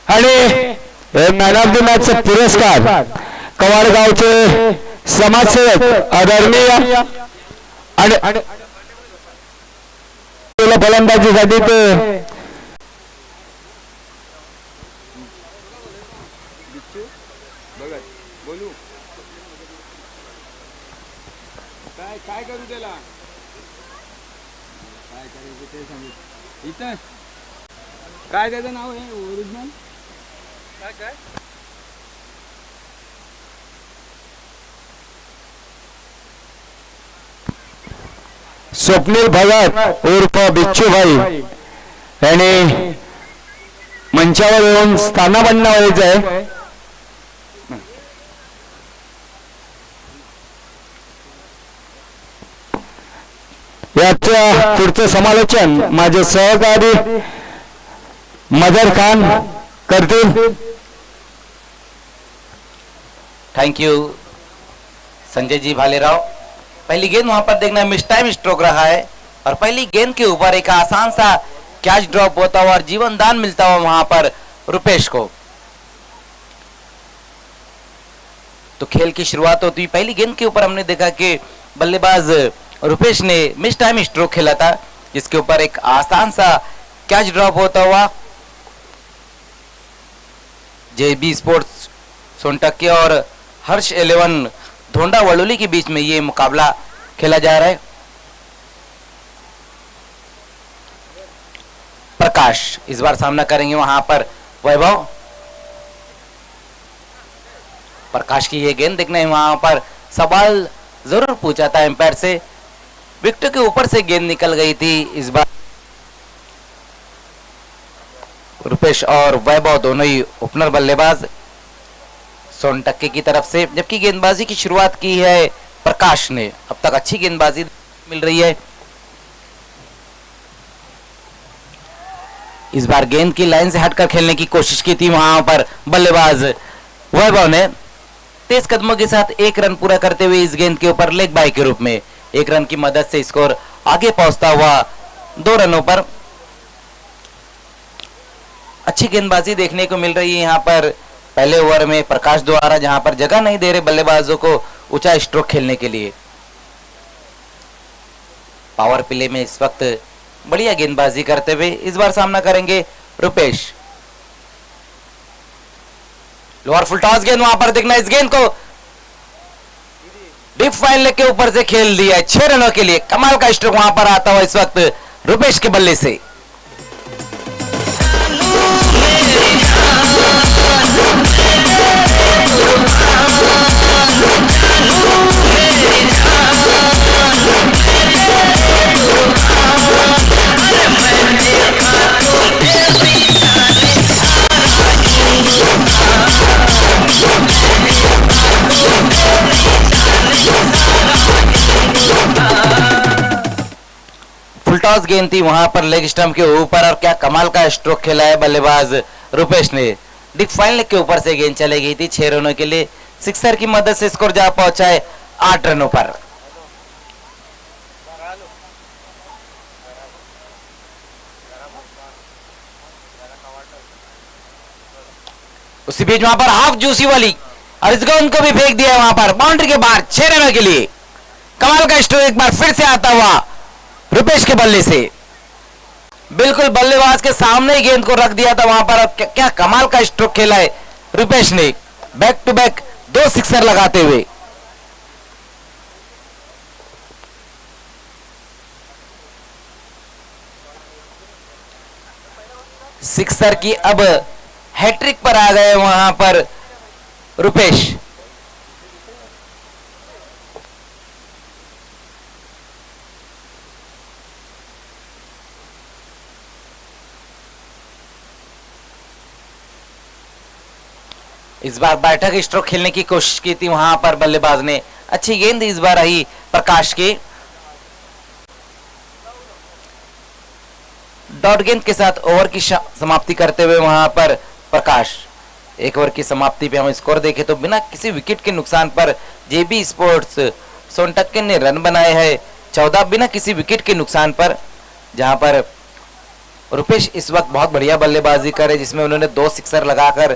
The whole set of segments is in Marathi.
आणि मॅन ऑफ द मॅचचा पुरस्कार कवाडगावचे समाजसेवक आदरणीय आणि फलंदाजीसाठी ते काय करू त्याला काय करायचं ते सांगितलं इथं काय त्याचं नाव आहे ओरिजिनल काय काय स्वप्नील भगत उर्फ बिच्छू भाई यांनी मंचावर येऊन स्थानापन्न व्हायचं आहे. याच्या पुढचं समालोचन माझे सहकारी मदर खान करतील. Thank you Sanjay ji Bhalerao. पहली गेंद वहां पर देखना मिस टाइम स्ट्रोक रहा है और पहली गेंद के ऊपर एक आसान सा कैच ड्रॉप होता हुआ और जीवन दान मिलता हुआ वहां पर रुपेश को. तो खेल की शुरुआत होती पहली गेंद के ऊपर हमने देखा कि बल्लेबाज रुपेश ने मिस टाइम स्ट्रोक खेला था जिसके ऊपर एक आसान सा कैच ड्रॉप होता हुआ जेबी स्पोर्ट्स सोनटक्के और हर्ष 11 धोंडा वड़ोली के बीच में ये मुकाबला खेला जा रहा है. प्रकाश इस बार सामना करेंगे वहां पर वैभव. प्रकाश की ये गेंद देखने वहां पर सवाल जरूर पूछा था एम्पायर से. विकेट के ऊपर से गेंद निकल गई थी. इस बार रुपेश और वैभव दोनों ही ओपनर बल्लेबाज सोनटक्के की तरफ से, जबकि गेंदबाजी की शुरुआत की है प्रकाश ने. अब तक अच्छी गेंदबाजी मिल रही है. इस बार गेंद की लाइन से हटकर खेलने की कोशिश की थी वहां पर बल्लेबाज वैभव ने. तेज कदमों के साथ एक रन पूरा करते हुए इस गेंद के ऊपर लेग बाय के रूप में एक रन की मदद से स्कोर आगे पहुंचता हुआ 2 रनों पर. अच्छी गेंदबाजी देखने को मिल रही है यहां पर पहले ओवर में प्रकाश द्वारा, जहां पर जगह नहीं दे रहे बल्लेबाजों को ऊंचा स्ट्रोक खेलने के लिए. पावर प्ले में इस वक्त बढ़िया गेंदबाजी करते हुए इस बार सामना करेंगे रुपेश. लोअर फुल टॉस गेंद वहां पर देखना. इस गेंद को डीप फाइन लेग के ऊपर से खेल दिया 6 रनों के लिए. कमाल का स्ट्रोक वहां पर आता हुआ इस वक्त रुपेश के बल्ले से. फुलटॉस गेंद थी वहां पर लेग स्टंप के ऊपर और क्या कमाल का स्ट्रोक खेला है बल्लेबाज रुपेश ने. डीप फाइन लेग के ऊपर से गेंद चली गई थी 6 रनों के लिए. सिक्सर की मदद से स्कोर जा पहुंचा है 8 रनों पर. उसी बीच वहां पर हाफ जूसी वाली और इस गेंद को भी फेंक दिया वहां पर बाउंड्री के बाहर 6 रनों के लिए. कमाल का स्ट्रोक एक बार फिर से आता हुआ रुपेश के बल्ले से. बिल्कुल बल्लेबाज के सामने ही गेंद को रख दिया था वहां पर. क्या कमाल का स्ट्रोक खेला है रुपेश ने. बैक टू बैक 2 सिक्सर लगाते हुए. सिक्सर की अब हैट्रिक पर आ गए वहां पर रुपेश. इस बार बैठक स्ट्रोक खेलने की कोशिश की थी वहां पर बल्लेबाज ने. अच्छी गेंद इस बार आई प्रकाश की. डॉट गेंद के साथ ओवर की समाप्ति करते हुए वहां पर प्रकाश. एक ओवर की समाप्ति पे हम स्कोर देखें तो बिना किसी विकेट के नुकसान पर जेबी स्पोर्ट्स सोनटक्के ने रन बनाए हैं 14 बिना किसी विकेट के नुकसान पर, जहां पर रुपेश इस वक्त बहुत बढ़िया बल्लेबाजी करे, जिसमें उन्होंने 2 सिक्सर लगाकर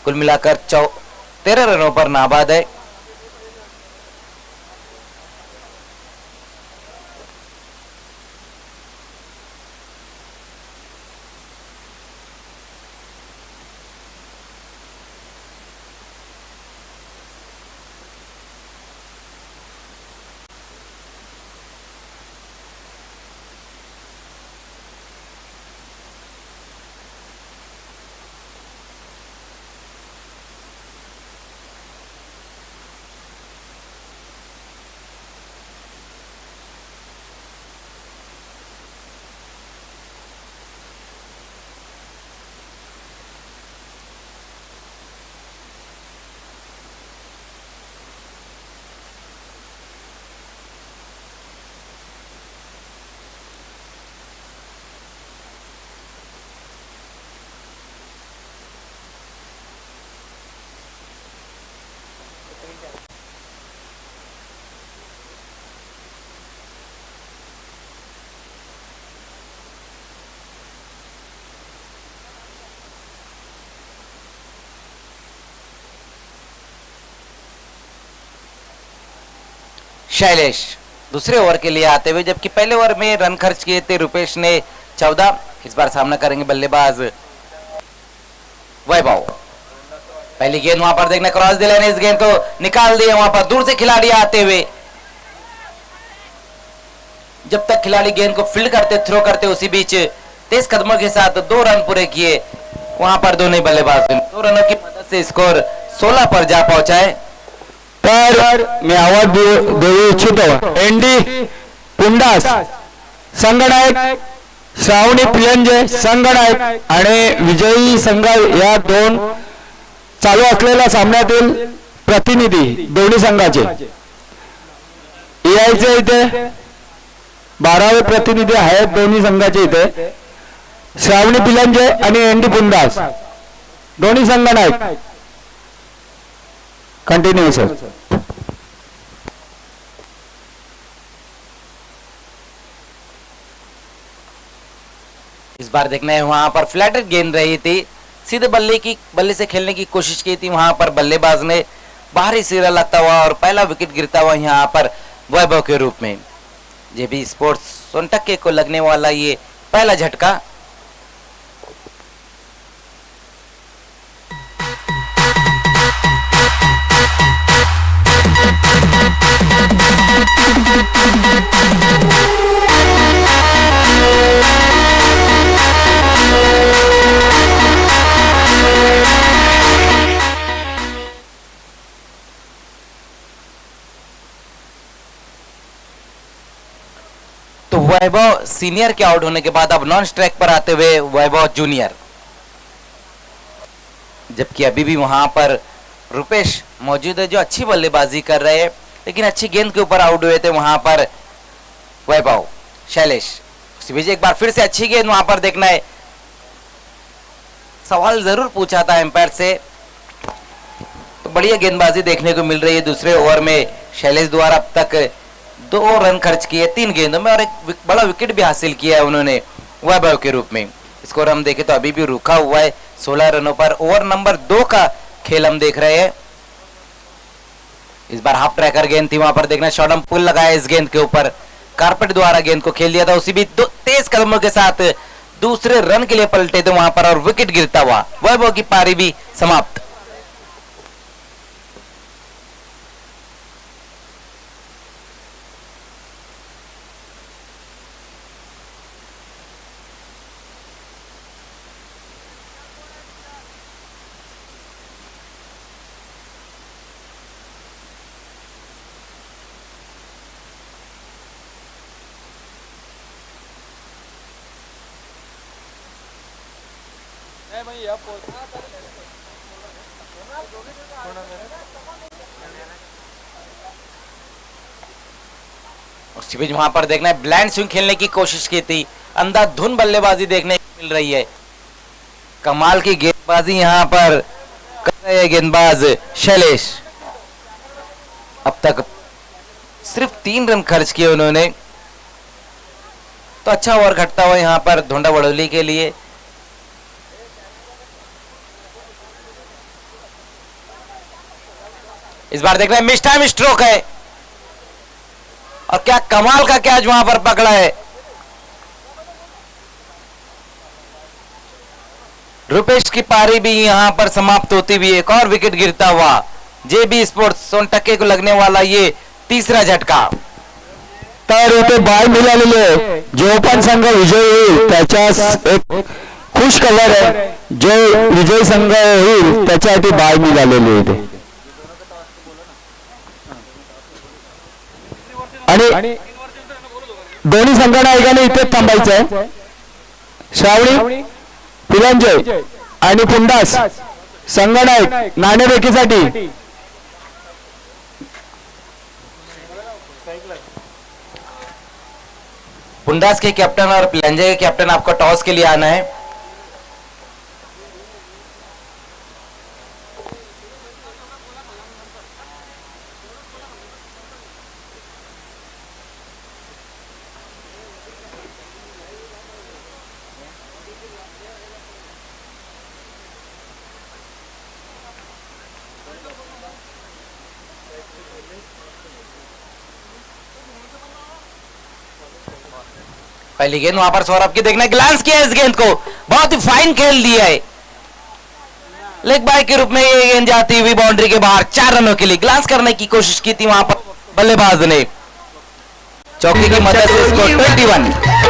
कुल मिलाकर 13 रनों पर नाबाद है। शैलेश दूसरे ओवर के लिए आते हुए, जबकि पहले ओवर में रन खर्च किए थे रुपेश ने 14। इस बार सामना करेंगे बल्लेबाज वैभव। पहली गेंद वहां पर देखना, क्रॉस द लाइन, इस गेंद को निकाल दिया वहां पर दूर से खिलाड़ी आते हुए। जब तक खिलाड़ी गेंद को फील्ड करते, थ्रो करते, उसी बीच तेज कदमों के साथ 2 रन पूरे किए वहां पर दोनों बल्लेबाज। 2 रनों की मदद से स्कोर 16 पर जा पहुंचा है। तर मी आवाज देऊ इच्छितो, एनडी पुंडास संघनायक, श्रावणी पिलंजे संघनायक आणि विजयी संघ या 2 चालू असलेल्या सामन्यातील प्रतिनिधी दोन्ही संघाचे यायचे इथे 12वे प्रतिनिधी आहेत दोन्ही संघाचे इथे, श्रावणी पिलंजे आणि एनडी पुंडास दोन्ही संघनायक। Continue sir. इस बार देखना है, वहां पर फ्लैटर गेंद रही थी, सीधे बल्ले से खेलने की कोशिश की थी वहां पर बल्लेबाज ने, बाहरी सिरा लगता हुआ और पहला विकेट गिरता हुआ यहां पर वैभव के रूप में। जेबी स्पोर्ट्स सोनटक्के को लगने वाला ये पहला झटका। तो वैभव सीनियर के आउट होने के बाद अब नॉन स्ट्राइक पर आते हुए वैभव जूनियर, जबकि अभी भी वहां पर रुपेश मौजूद है जो अच्छी बल्लेबाजी कर रहे हैं, लेकिन अच्छी गेंद के ऊपर आउट हुए थे वहां पर वैभव। शैलेश उसी बीच एक बार फिर से अच्छी गेंद वहां पर देखना है, सवाल जरूर पूछा था एम्पायर से, तो बढ़िया गेंदबाजी देखने को मिल रही है दूसरे ओवर में। शैलेश द्वारा अब तक 2 रन खर्च किए 3 गेंदों में और एक बड़ा विकेट भी हासिल किया है उन्होंने वैभव के रूप में। स्कोर हम देखें तो अभी भी रुका हुआ है 16 रनों पर। ओवर नंबर 2 का खेल हम देख रहे हैं। इस बार हाफ ट्रैकर गेंद थी, वहां पर देखना शॉर्टम पुल लगाया इस गेंद के ऊपर, कारपेट द्वारा गेंद को खेल दिया था, उसी भी तेज कदमों के साथ दूसरे रन के लिए पलटे थे वहां पर और विकेट गिरता हुआ वैभव की पारी भी समाप्त। उसी बीच वहां पर देखना है, ब्लाइंड स्विंग खेलने की कोशिश की थी, अंधाधुन बल्लेबाजी देखने को मिल रही है। कमाल की गेंदबाजी यहां पर कर रहे हैं गेंदबाज शैलेश। अब तक सिर्फ 3 रन खर्च किए उन्होंने। तो अच्छा ओवर घटता हुआ यहां पर धोंडा बड़ौली के लिए। इस बार देख रहे हैं मिस टाइम स्ट्रोक है, और क्या कमाल का कैच वहां पर पकड़ा है। रुपेश की पारी भी यहां पर समाप्त होती हुई एक और विकेट गिरता हुआ। जेबी स्पोर्ट्स सोनटक्के को लगने वाला ये तीसरा झटका। तर इथे बाय मिळालेले जो पण संघ विजयी होईल त्याच्यास एक खुश खबर आहे, जो विजयी संघ होईल त्याच्यासाठी बाय मिळालेली इथे। आणि दोन्ही संघनायकांनी इथे थांबायचं आहे। श्रावणी पिलांजय आणि पुंडास संघनायक नाणेफेकीसाठी पुंडास के कैप्टन और पिलंजे के कैप्टन आपको टॉस के लिए आना है। पहली गेंद वहां पर सौरभ की, देखना ग्लांस किया इस गेंद को, बहुत ही फाइन खेल दिया है। लेग बाय के रूप में ये गेंद जाती हुई बाउंड्री के बाहर 4 रनों के लिए। ग्लांस करने की कोशिश की थी वहां पर बल्लेबाज ने, चौकी की मदद से इसको 21।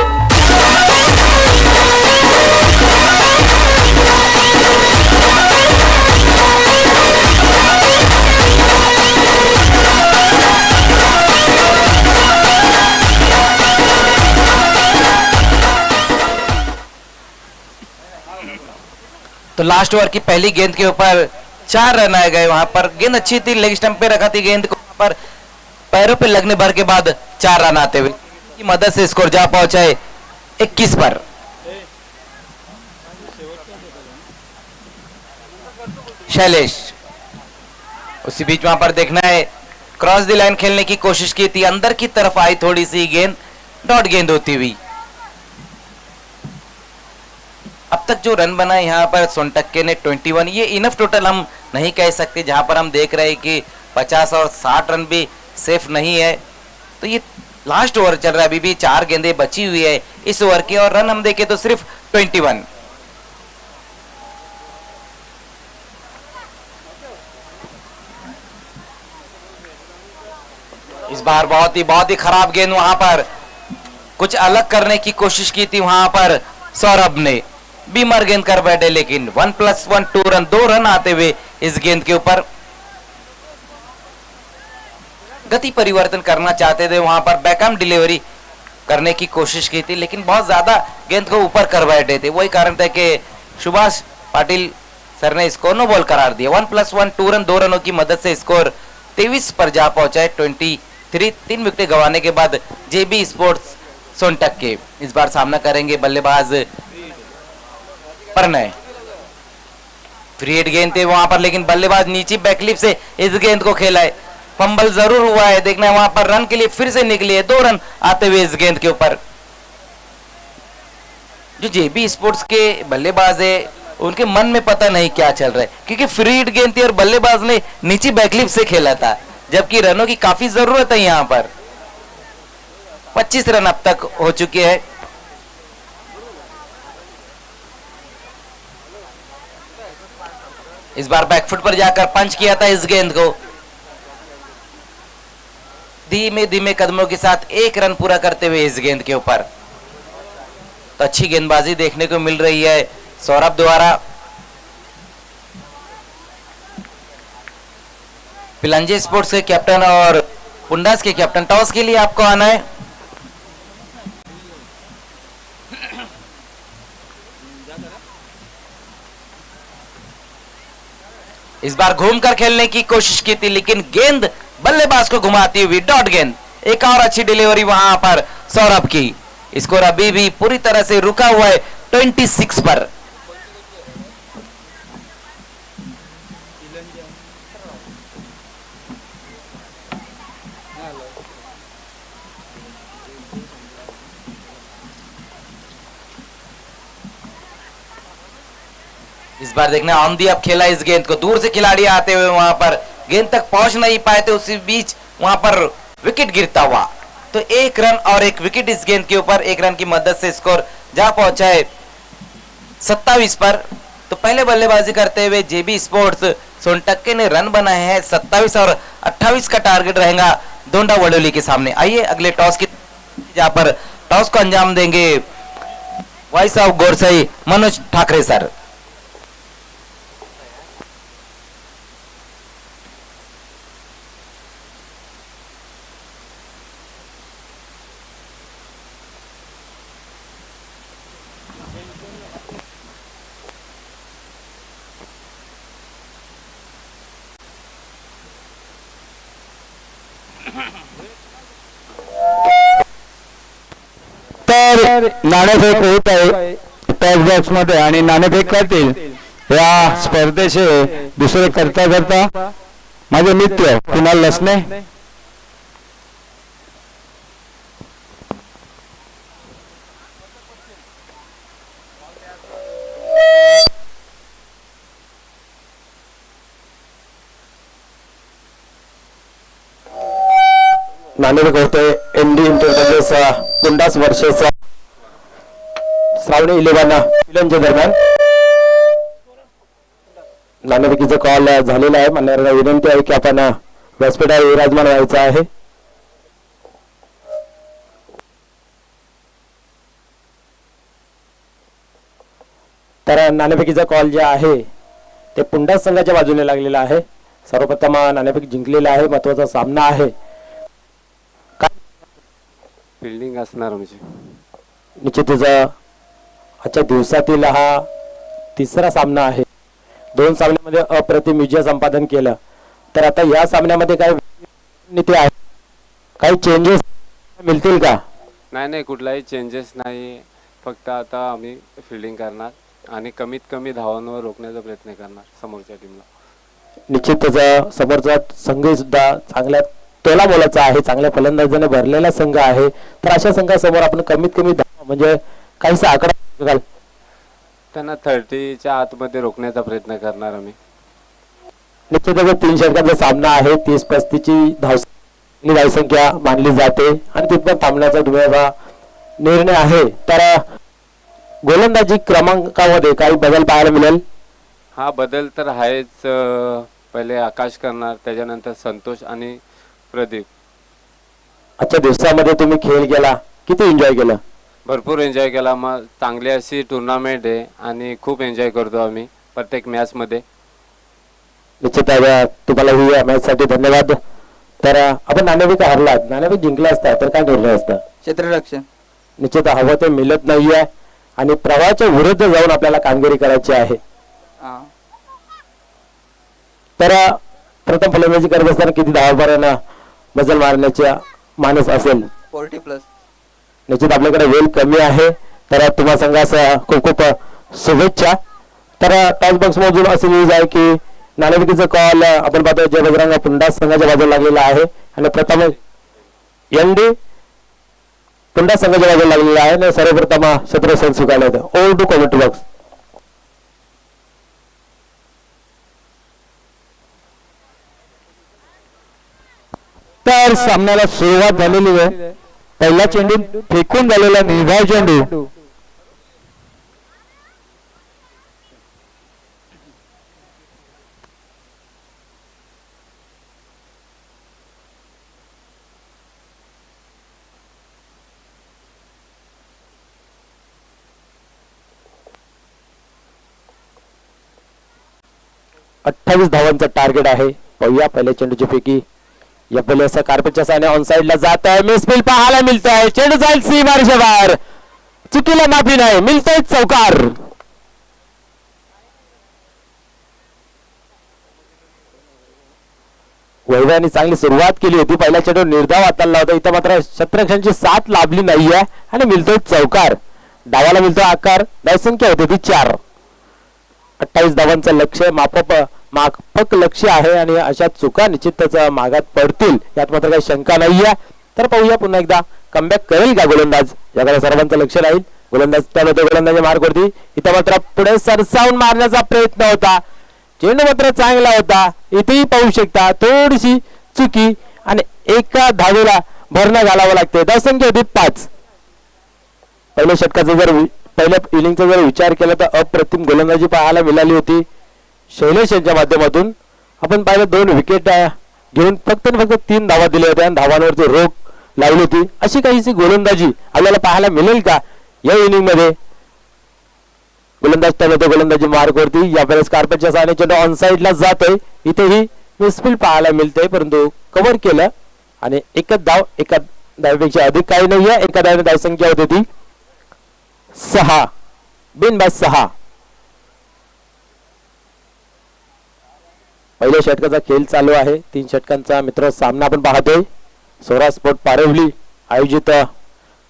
तो लास्ट ओवर की पहली गेंद के ऊपर 4 रन आए गए। वहां पर गेंद अच्छी थी, लेग स्टंप पे रखा थी गेंद को, पर पैरों पे लगने भर के बाद 4 रन आते हुए की मदद से स्कोर जा पहुंचा है 21 पर। शैलेश उसी बीच वहां पर देखना है, क्रॉस द लाइन खेलने की कोशिश की थी, अंदर की तरफ आई थोड़ी सी गेंद, डॉट गेंद होती हुई। अब तक जो रन बना है यहाँ पर सोनटक्के ने 21, ये इनफ टोटल हम नहीं कह सकते, जहां पर हम देख रहे हैं कि 50 और 60 रन भी सेफ नहीं है। तो ये लास्ट ओवर चल रहा है, अभी भी 4 गेंदें बची हुई है इस ओवर की, और रन हम देखें तो सिर्फ 21। इस बार बहुत ही खराब गेंद, वहां पर कुछ अलग करने की कोशिश की थी वहां पर सौरभ ने, बीमर गेंद कर बैठे, लेकिन 1+1 2 रन, 2 रन आते हुए इस गेंद के ऊपर। गति परिवर्तन करना चाहते थे वहां पर, बैकआर्म डिलीवरी करने की कोशिश की थी, लेकिन बहुत ज्यादा गेंद को ऊपर कर बैठे थे। वही कारण था कि सुभाष पाटिल सर ने इसको नो बॉल करार दिया। 1+1 2 रन, 2 रनों की मदद से स्कोर 23 पर जा पहुंचा है 23। 3 विकेट गंवाने के बाद जेबी स्पोर्ट्स सोनटक्के इस बार सामना करेंगे बल्लेबाज प्रणय। फ्री हिट गेंद थे वहां पर, लेकिन बल्लेबाज नीचे बैकलिप से इस गेंद को खेला है। फंबल जरूर हुआ है, देखना है वहां पर रन के लिए फिर से निकली है, 2 रन आते हुए इस गेंद के ऊपर। जो जेबी स्पोर्ट्स के बल्लेबाज है उनके मन में पता नहीं क्या चल रहा है, क्योंकि फ्री हिट गेंद थी और बल्लेबाज ने नीचे बैकलिप से खेला था, जबकि रनों की काफी जरूरत है यहां पर। 25 रन अब तक हो चुके हैं। इस बार बैकफुट पर जाकर पंच किया था इस गेंद को, धीमे धीमे कदमों के साथ 1 रन पूरा करते हुए इस गेंद के ऊपर। तो अच्छी गेंदबाजी देखने को मिल रही है सौरभ द्वारा। पिलंजे स्पोर्ट्स के कैप्टन और पुंडास के कैप्टन, टॉस के लिए आपको आना है। इस बार घूमकर खेलने की कोशिश की थी, लेकिन गेंद बल्लेबाज को घुमाती हुई डॉट गेंद। एक और अच्छी डिलीवरी वहां पर सौरभ की, स्कोर अभी भी पूरी तरह से रुका हुआ है 26 पर। इस बार देखना ऑन दी अप खेला इस गेंद को, दूर से खिलाड़ी आते हुए वहां पर गेंद तक पहुंच नहीं पाए थे, उसी बीच वहां पर विकेट गिरता हुआ। तो 1 रन और 1 विकेट इस गेंद के ऊपर, 1 रन की मदद से स्कोर जा पहुंचा है 27 पर। तो पहले बल्लेबाजी करते हुए जेबी स्पोर्ट्स सोनटक्के ने रन बनाए हैं 27 और 28 का टारगेट रहेगा दोंडा वडोली के सामने। आइए अगले टॉस की, जहां पर टॉस को अंजाम देंगे voice of Gorsai Manoj Thackeray sir. तर नाणेफेक होत आहे टॉस बॉक्स मध्ये आणि नाणेफेक करतील या स्पर्धेचे दुसरे करता करता माझे मित्र कुणाल लसने, नाणेफेक होते एनडी इंटरनेटचा पुंडास वर्षाचा श्रावणी 11 विलनच्या दरम्यान नाणेफेकीचा कॉल झालेला आहे। मान्यवरांना विनंती आहे की आपण व्यासपीठावर विराजमान व्हायचं आहे। तर नाणेफेकीचा कॉल जे आहे ते पुंडास संघाच्या बाजूने लागलेला आहे। सर्वप्रथम नाणेफेक जिंकलेला आहे, महत्वाचा सामना आहे। फिल्डिंग असणार म्हणजे निश्चितच आजच्या दिवसातील हा तिसरा सामना आहे। 2 सामन्यामध्ये अप्रतिम विजय संपादन केलं, तर आता या सामन्यामध्ये काय नीती आहे, काही चेंजेस मिळतील का? नाही कुठलाही चेंजेस नाही, फक्त आता आम्ही फिल्डिंग करणार आणि कमीत कमी धावांवर रोखण्याचा प्रयत्न करणार समोरच्या टीमला। निश्चितच समोरचा संघ सुद्धा चांगल्या तोला मोलाचा आहे, चांगल्या फलंदाजाने भरलेला संघ आहे। तर अशा संघासमोर आपण कमीत कमी धावा म्हणजे काहीसा आकडा घाल, त्यांना 30च्या आतमध्ये रोखण्याचा प्रयत्न करणार आम्ही। निश्चितच 3 षटकांचा सामना आहे। 30-35 ची धावसंख्या मानली जाते आणि तिथपर्यंत थांबण्याचा दुसरा निर्णय आहे। तर गोलंदाजी क्रमांकामध्ये काही बदल पाहायला मिळेल? हा बदल तर आहेच, पहिले आकाश करणार, त्याच्यानंतर संतोष आणि प्रदीप। आजच्या दिवसामध्ये तुम्ही खेळ केला, किती एन्जॉय केलं? भरपूर एन्जॉय केला, मग चांगली अशी टुर्नामेंट आहे आणि खूप एन्जॉय करतो आम्ही प्रत्येक मॅच मध्ये। निश्चित तुम्हाला ही मॅच साठी धन्यवाद। तर आपण नाणेफेक हरलात, नाणेफेक जिंकला असता तर काय निर्णय असता? क्षेत्ररक्षण। निश्चित हवं ते मिळत नाहीये आणि प्रवाहाच्या विरुद्ध जाऊन आपल्याला कामगिरी करायची आहे। तर प्रथम फलंदाजी करत असताना किती धावापर्यंत मजल मारण्याचा मानस असेल? 40+। निश्चित आपल्याकडे वेळ कमी आहे, तर तुम्हा संघास खूप खूप शुभेच्छा। तर टॉस बॉक्स मधून असे न्यूज आहे की नाणेफेकीचा कॉल आपण पाहतो जय बजरंग पुंडास संघाच्या बाजूला लागलेला आहे आणि प्रथम एनडी पुंडास संघाच्या बाजूला लागलेला आहे आणि सर्वप्रथम शत्रुसेन स्वीकारले होते। Over to commentary box. तर सामन्याला सुरुवात झालेली आहे। पहिला चेंडू फेकून झालेला निर्धाव चेंडू, अठ्ठावीस धावांचा टार्गेट आहे। पाहूया पहिल्या चेंडूची फेकी, या पहिले असं कार्पेटच्या साने ऑन साइडला जात आहे, मिसफील्ड पाहायला मिळत आहे, चेंडू जाईल सीमारेषे बाहेर, चुकीला माफी नाही, मिळतंय चौकार। वैभवाने चांगली सुरुवात केली होती, पहिल्या चेंडू निर्धाव हाताळला होता, इथं मात्र शतरक्षांची साथ लाभली नाहीये आणि मिळतोय चौकार। डावाला मिळतोय आकार, धावसंख्या होती ती 4। 28 धावांचं लक्ष्य माफक लक्ष्य आहे आणि अशा चुका निश्चितच मागात पडतील यात मात्र काही शंका नाहीये। तर पाहूया पुन्हा एकदा कमबॅक करेल का गोलंदाज, याकडे सर्वांचं लक्ष राहील। गोलंदाज टर्न होतो गोलंदाजी मार्कवरती. इथं मात्र पुढे सरसावून मारण्याचा प्रयत्न होता. चेंडू मात्र चांगला होता. इथेही पाहू शकता थोडीशी चुकी आणि एका धावेला भरणा घालावं लागते. धावसंख्या होती 5. पहिल्या षटकाचा जर पहिल्या इनिंगचा जर विचार केला तर अप्रतिम गोलंदाजी पाहायला मिळाली होती शैलेश यांच्या माध्यमातून. आपण पाहिलं 2 विकेट घेऊन फक्त 3 धावा दिल्या होत्या आणि धावांवरती रोख लावली होती. अशी काहीशी गोलंदाजी आपल्याला पाहायला मिळेल का या इनिंग मध्ये? गोलंदाज टर्न होतो गोलंदाजी मार्कवरती. यावेळेस कार्पेटच्या सहाय्याने चेंडू ऑन साइडला जातोय. इथेही मिसफील्ड पाहायला मिळते परंतु कव्हर केलं आणि एकच धाव, एका धावेपेक्षा अधिक काही नाहीये. एका धावेने धावसंख्या होती ती 6. बिनबाद 6. पहिल्या षटकाचा खेळ चालू आहे. 3 षटकांचा मित्र सामना आपण पाहतोय. स्वराज स्पोर्ट पारवली आयोजित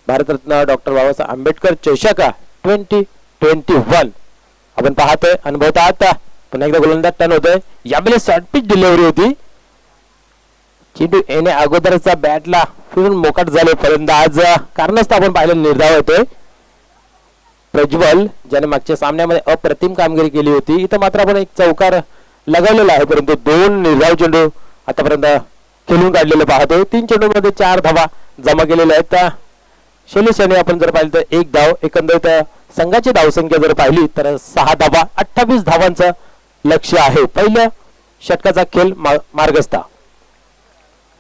भारतरत्न डॉक्टर बाबासाहेब आंबेडकर चषक 2021 आपण पाहतोय. अनुभवता आता पुन्हा एकदा गोलंदाज टर्न होतोय. यावेळेस शॉर्ट पिच डिलिव्हरी होती. चेंडू येणे अगोदरचा बॅटला फिरून मोकाट झाले फलंदाज. कारणच आपण पाहिलं निर्धाव होतोय. प्रज्वल ज्याने मागच्या सामन्यामध्ये अप्रतिम कामगिरी केली होती. इथं मात्र आपण एक चौकार लगावलेला आहे परंतु 2 निर्धाव चेंडू आतापर्यंत खेळून काढलेले पाहतोय. 3 चेंडूमध्ये 4 धावा जमा केलेल्या आहेत. शैलेश याने आपण जर पाहिलं तर 1 धाव. एकंदरीत संघाची धावसंख्या जर पाहिली तर 6 धावा. 28 धावांचं लक्ष्य आहे. पहिल्या षटकाचा खेळ मार्गस्था.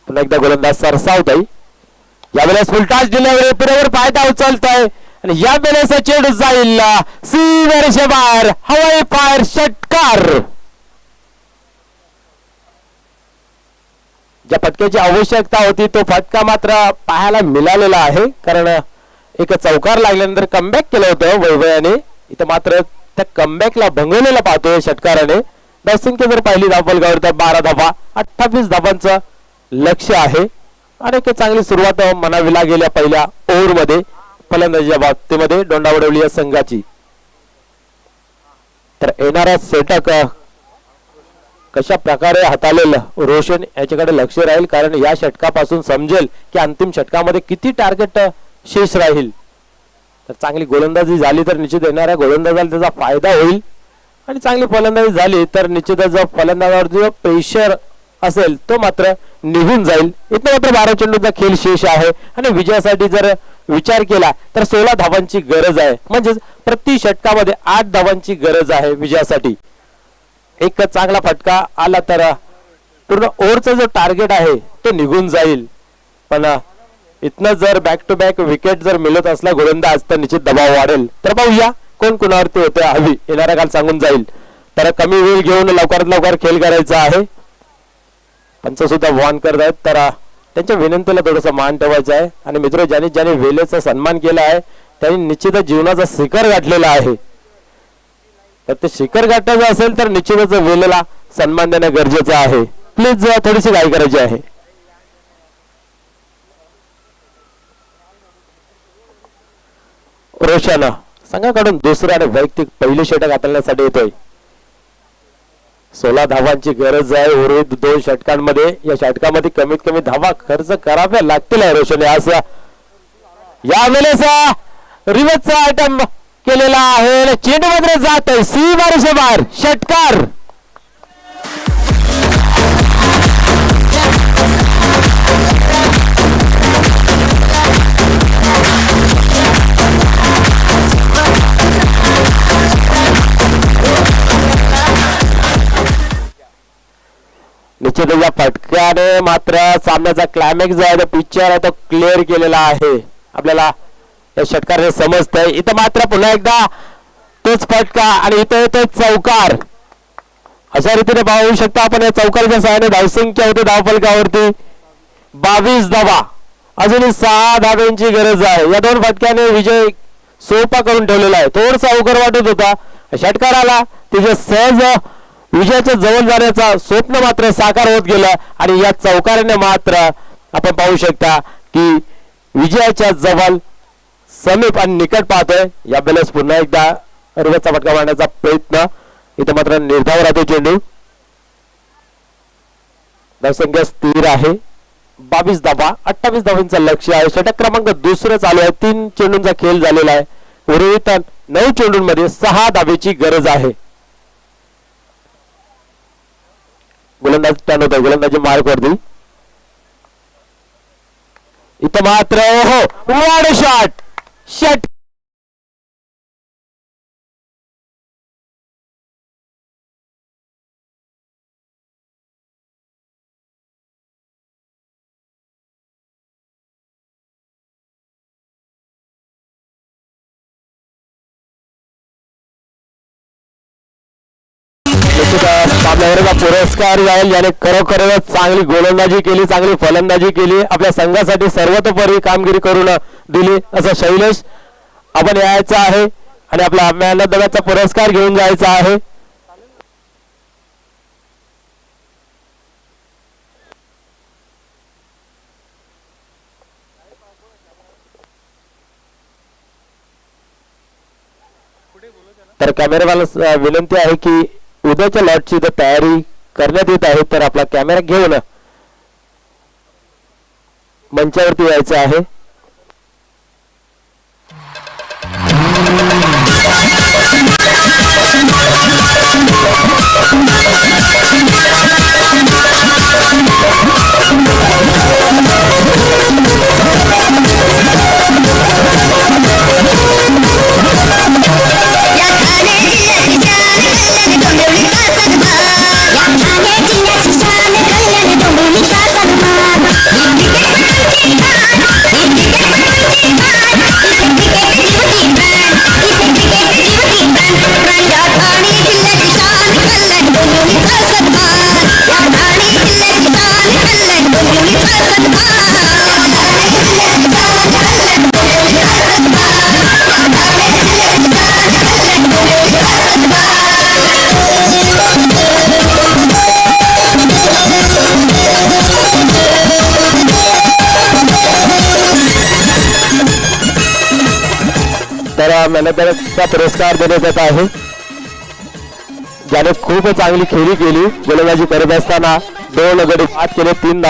पुन्हा एकदा गोलंदाज सरसावताई. यावेळेस फुलटाच डिलिव्हरी पुरेवर फायदा उचलतोय आणि यावेळेस चेंडू जाईल सीमेरेषे बाहेर. हवाई फायर षटकार. ज्या फटक्याची आवश्यकता होती तो फटका मात्र पाहायला मिळालेला आहे कारण एक चौकार लागल्यानंतर कमबॅक केलं होतं वैभयाने. इथं मात्र त्या कमबॅकला भंगवलेला पाहतोय षटकाराने. धावसंख्या जर पाहिली धावफलकावर तर 12 धावा. 28 धावांचं लक्ष्य आहे आणि एक चांगली सुरुवात म्हणावी लागेल या पहिल्या ओव्हरमध्ये. फलंदाजीच्या बाबतीमध्ये डोंडा उडवली या संघाची. तर येणारा षटक कशा प्रकारे हाताळेल रोशन याच्याकडे लक्ष राहील कारण या षटकापासून समजेल की अंतिम षटकामध्ये किती टार्गेट शेष राहील. तर चांगली गोलंदाजी झाली तर निश्चित येणाऱ्या गोलंदाजाला त्याचा फायदा होईल आणि चांगली फलंदाजी झाली तर निश्चितच जो फलंदाजावर जो प्रेशर असेल तो मात्र निघून जाईल. इथं मात्र 12 चेंडूचा खेळ शेष आहे आणि विजयासाठी जर विचार केला तर 16 धावांची गरज आहे. म्हणजेच प्रति षटकामध्ये 8 धावांची गरज आहे विजयासाठी. एक चांगला फटका आला तर पूर्ण ओव्हरचा जो टार्गेट आहे तो निघून जाईल. पण इथनं जर बॅक टू बॅक विकेट जर मिळत असला गोलंदाज तर निश्चित दबाव वाढेल. तर पाहूया कोण कोणावरती होते हवी येणारा काल सांगून जाईल. तर कमी वेळ घेऊन लवकरात लवकर खेळ करायचा आहे. पंच सुद्धा वॉर्न करत आहेत तर त्यांच्या विनंतीला थोडासा मान ठेवायचा आहे. आणि मित्र ज्याने ज्याने वेळेचा सन्मान केला आहे त्यांनी निश्चितच जीवनाचा शिखर गाठलेला आहे. तर ते शिखर गाठायचं असेल तर निश्चितच वेळेला सन्मान देणं गरजेचं आहे. प्लीज थोडीशी घाई करायची आहे. रोशन संघाकडून दुसऱ्या आणि वैयक्तिक पहिले षटक हाताळण्यासाठी येतोय. 16 धावांची गरज आहे उर्वरित 2 षटकांमध्ये. या षटकामध्ये कमीत कमी धावा खर्च कराव्या लागतील रोशन. आज यावेळेस रिव्हर्सचा आयटम केलेला आहे. चेंडू मात्र जात आहे सीमारेषे बाहेर. षटकार. निश्चित या फटक्याने मात्र सामन्याचा क्लायमॅक्स जो आहे तो पिक्चर आहे तो क्लिअर केलेला आहे. आपल्याला या षटकाराने समजतंय. इथं मात्र पुन्हा एकदा तोच फटका आणि इथं येतो चौकार. अशा रीतीने पाहू शकता आपण या चौकाराच्या सहाय्याने धावसंख्या होते धावफलकावरती 22 धावा. अजूनही 6 धाव्यांची गरज आहे. या 2 फटक्याने विजय सोपा करून ठेवलेला आहे. थोडसा अवघड वाटत होता षटकाराला. तिचे सहज विजयाच्या जवळ जाण्याचा स्वप्न मात्र साकार होत गेलं आणि या चौकाराने मात्र आपण पाहू शकता की विजयाच्या जवळ समीप आणि निकट पाहतोय. यावेळेस पुन्हा एकदा रिव्हर्सचा फटका मारण्याचा प्रयत्न. इथे मात्र निर्धाव राहतो चेंडू. धावसंख्या स्थिर आहे 22 धावा. 28 धावांचं लक्ष्य आहे. षटक क्रमांक दुसरं चालू आहे. 3 चेंडूंचा खेळ झालेला आहे. उर्वरित 9 चेंडूंमध्ये 6 धावेची गरज आहे. गोलंदाज टर्न होता, गोलंदाजी मार्क वरती. इथं मात्र हो वाड शॉट शट सामन्यावरचा पुरस्कार जाईल ज्याने खरोखरच चांगली गोलंदाजी केली, चांगली फलंदाजी केली, आपल्या संघासाठी सर्वतोपरी कामगिरी करून दिली असं शैलेश आपण यायचं आहे आणि आपला मेहनतदाराचा पुरस्कार घेऊन जायचा आहे. तर कॅमेरावाला विनंती आहे की उद्याच्या लॉटची जर तयारी करण्यात येत आहे तर आपला कॅमेरा घेऊन मंचावरती यायचं आहे. तर मेहनतदाराचा पुरस्कार देण्यात येत आहे ज्याने खूप चांगली खेळी केली. गोलंदाजी करत असताना 2 गडी बाद केले, 3